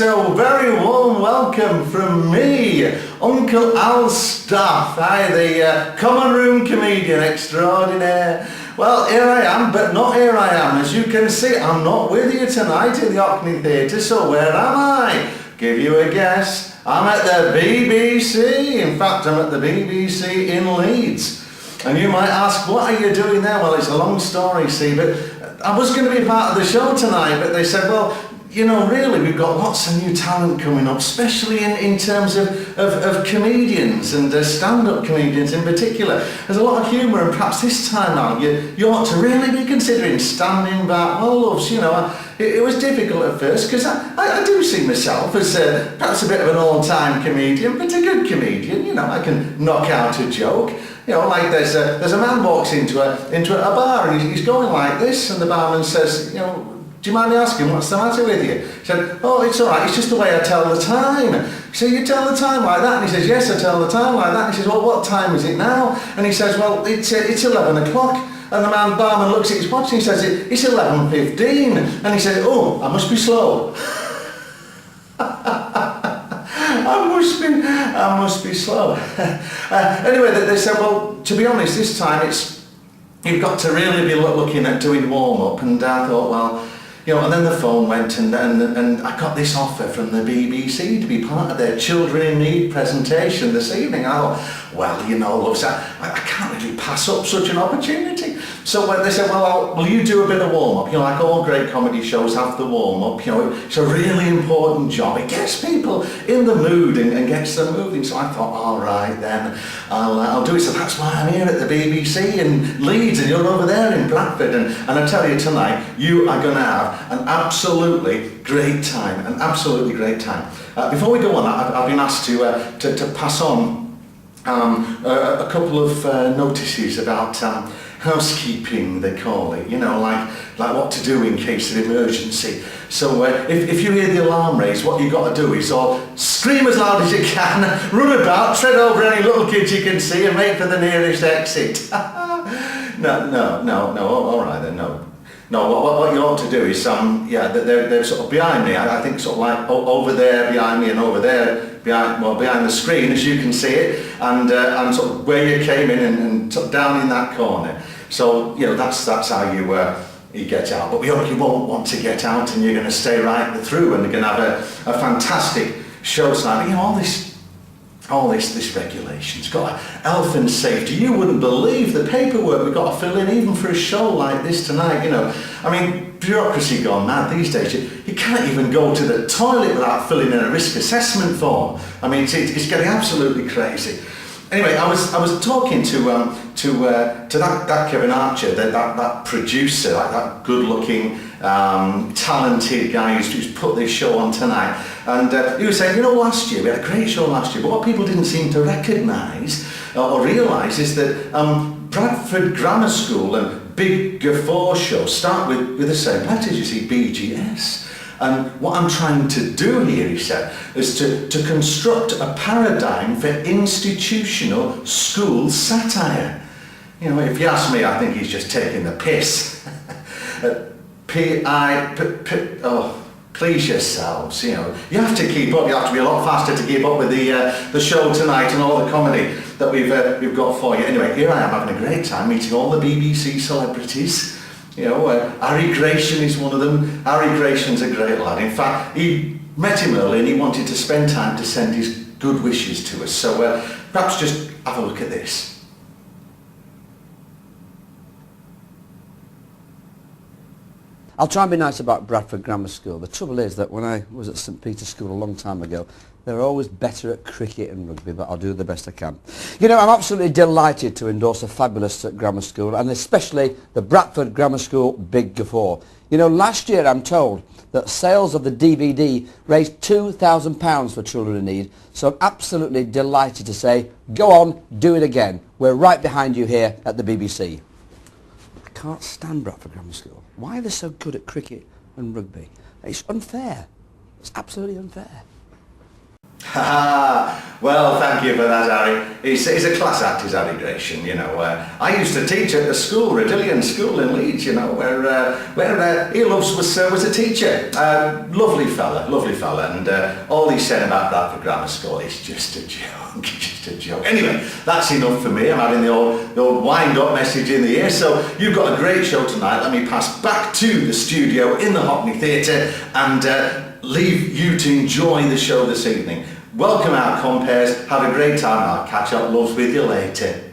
so very warm welcome from me, Uncle Al's staff. Hi, the common room comedian extraordinaire. Well, here I am, but not here I am. As you can see, I'm not with you tonight in the Orkney Theatre, so where am I? Give you a guess. I'm at the BBC. In fact, I'm at the BBC in Leeds. And you might ask, what are you doing there? Well, it's a long story, see, but I was going to be part of the show tonight, but they said, well, you know, really, we've got lots of new talent coming up, especially in terms of comedians and stand-up comedians in particular. There's a lot of humour, and perhaps this time now you ought to really be considering standing back. Well, loves, you know, it was difficult at first because I do see myself as perhaps a bit of an all-time comedian, but a good comedian. You know, I can knock out a joke. You know, like there's a man walks into a bar and he's going like this, and the barman says, you know, do you mind me asking, what's the matter with you? He said, oh, it's all right, it's just the way I tell the time. He said, you tell the time like that? And he says, yes, I tell the time like that. And he says, well, what time is it now? And he says, well, it's 11 o'clock. And the barman looks at his watch and he says, it's 11:15. And he says, oh, I must be slow. I must be slow. Anyway, they said, well, to be honest, this time you've got to really be looking at doing warm-up. And I thought, well, you know, and then the phone went and I got this offer from the BBC to be part of their Children in Need presentation this evening. I thought, well, you know, loves, I can't really pass up such an opportunity. So they said, well, will you do a bit of warm-up? You know, like all great comedy shows have the warm-up. You know, it's a really important job. It gets people in the mood and gets them moving. So I thought, all right, then I'll do it. So that's why I'm here at the BBC in Leeds, and you're over there in Bradford. And I tell you tonight, you are going to have an absolutely great time. An absolutely great time. Before we go on, I've been asked to pass on a couple of notices about housekeeping, they call it, you know, like what to do in case of emergency. So if you hear the alarm raised, what you've got to do is scream as loud as you can, run about, tread over any little kids you can see and make for the nearest exit. No, all right then, no. No, what you ought to do is, they're sort of behind me. I think sort of like over there behind me and over there behind the screen, as you can see it, and sort of where you came in and sort of down in that corner. So, you know, that's how you get out. But you won't want to get out, and you're going to stay right through, and you're going to have a fantastic show tonight. You know, all this regulations, got health and safety. You wouldn't believe the paperwork we've got to fill in even for a show like this tonight, you know. I mean, bureaucracy gone mad these days. You can't even go to the toilet without filling in a risk assessment form. I mean, it's getting absolutely crazy. Anyway, I was talking to that Kevin Archer, that producer, like that good-looking, talented guy who's put this show on tonight, and he was saying, you know, last year we had a great show last year, but what people didn't seem to recognise or realise is that Bradford Grammar School and Big Guffaw show start with the same letters. You see, BGS. And what I'm trying to do here, he said, is to construct a paradigm for institutional school satire. You know, if you ask me, I think he's just taking the piss. Please yourselves, you know. You have to keep up, you have to be a lot faster to keep up with the show tonight and all the comedy that we've got for you. Anyway, here I am having a great time meeting all the BBC celebrities. You know, Harry Gratian is one of them. Harry Gratian's a great lad. In fact, he met him early and he wanted to spend time to send his good wishes to us. So perhaps just have a look at this. I'll try and be nice about Bradford Grammar School. The trouble is that when I was at St Peter's School a long time ago, they were always better at cricket and rugby, but I'll do the best I can. You know, I'm absolutely delighted to endorse a fabulous grammar school, and especially the Bradford Grammar School Big Guffaw. You know, last year I'm told that sales of the DVD raised £2,000 for children in need, so I'm absolutely delighted to say, go on, do it again. We're right behind you here at the BBC. I can't stand Bradford Grammar School. Why are they so good at cricket and rugby? It's unfair. It's absolutely unfair. Well, thank you for that, Harry. He's a class act, is Harry Gratian, you know. I used to teach at the school, Redillion School in Leeds, you know, where he was a teacher. Lovely fella, and all he said about Bradford Grammar School is just a joke, just a joke. Anyway, that's enough for me. I'm having the old wind-up message in the ear, so you've got a great show tonight. Let me pass back to the studio in the Hockney Theatre and leave you to enjoy the show this evening. Welcome our compares, have a great time, I'll catch up loves with you later.